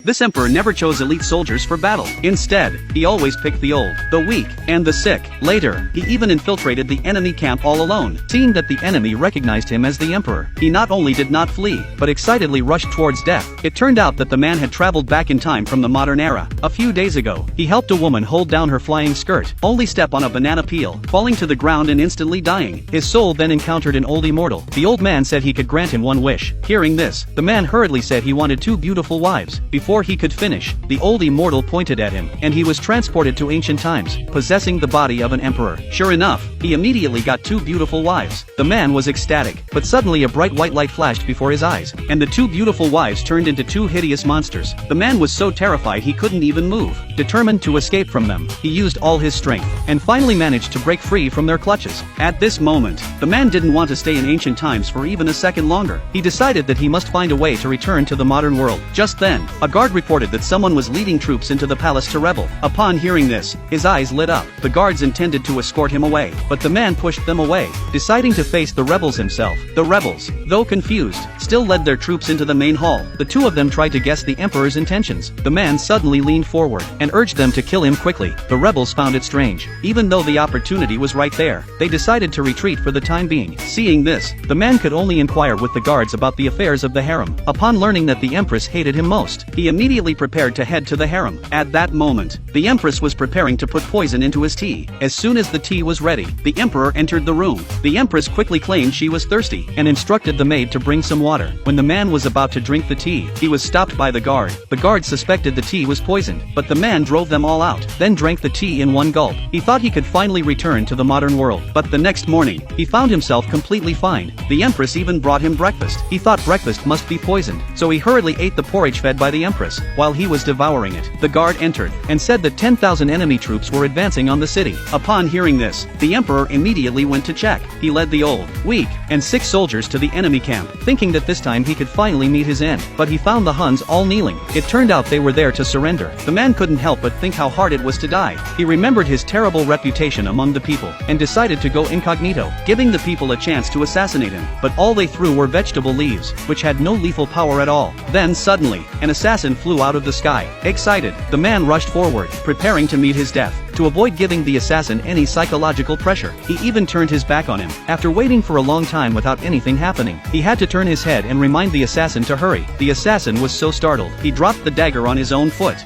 This emperor never chose elite soldiers for battle. Instead, he always picked the old, the weak, and the sick. Later, he even infiltrated the enemy camp all alone. Seeing that the enemy recognized him as the emperor, he not only did not flee, but excitedly rushed towards death. It turned out that the man had traveled back in time from the modern era. A few days ago, he helped a woman hold down her flying skirt, only step on a banana peel, falling to the ground and instantly dying. His soul then encountered an old immortal. The old man said he could grant him one wish. Hearing this, the man hurriedly said he wanted 2 beautiful wives. Before he could finish, the old immortal pointed at him, and he was transported to ancient times, possessing the body of an emperor. Sure enough, he immediately got 2 beautiful wives. The man was ecstatic, but suddenly a bright white light flashed before his eyes, and the 2 beautiful wives turned into 2 hideous monsters. The man was so terrified he couldn't even move. Determined to escape from them, he used all his strength, and finally managed to break free from their clutches. At this moment, the man didn't want to stay in ancient times for even a second longer. He decided that he must find a way to return to the modern world. Just then, a guard reported that someone was leading troops into the palace to revel. Upon hearing this, his eyes lit up. The guards intended to escort him away, but the man pushed them away, deciding to face the rebels himself. The rebels, though confused, still led their troops into the main hall. The 2 of them tried to guess the emperor's intentions. The man suddenly leaned forward and urged them to kill him quickly. The rebels found it strange. Even though the opportunity was right there, they decided to retreat for the time being. Seeing this, the man could only inquire with the guards about the affairs of the harem. Upon learning that the empress hated him most, he immediately prepared to head to the harem. At that moment, the empress was preparing to put poison into his tea. As soon as the tea was ready, the emperor entered the room. The empress quickly claimed she was thirsty and instructed the maid to bring some water. When the man was about to drink the tea, he was stopped by the guard. The guard suspected the tea was poisoned, but the man drove them all out, then drank the tea in one gulp. He thought he could finally return to the modern world, but the next morning, he found himself completely fine. The empress even brought him breakfast. He thought breakfast must be poisoned, so he hurriedly ate the porridge fed by the empress. While he was devouring it, the guard entered and said that 10,000 enemy troops were advancing on the city. Upon hearing this, the emperor immediately went to check. He led the old, weak, and sick soldiers to the enemy camp, thinking that this time he could finally meet his end, but he found the Huns all kneeling. It turned out they were there to surrender. The man couldn't help but think how hard it was to die. He remembered his terrible reputation among the people, and decided to go incognito, giving the people a chance to assassinate him, but all they threw were vegetable leaves, which had no lethal power at all. Then suddenly, an assassin flew out of the sky. Excited, the man rushed forward, preparing to meet his death. To avoid giving the assassin any psychological pressure, he even turned his back on him. After waiting for a long time without anything happening, he had to turn his head and remind the assassin to hurry. The assassin was so startled, he dropped the dagger on his own foot.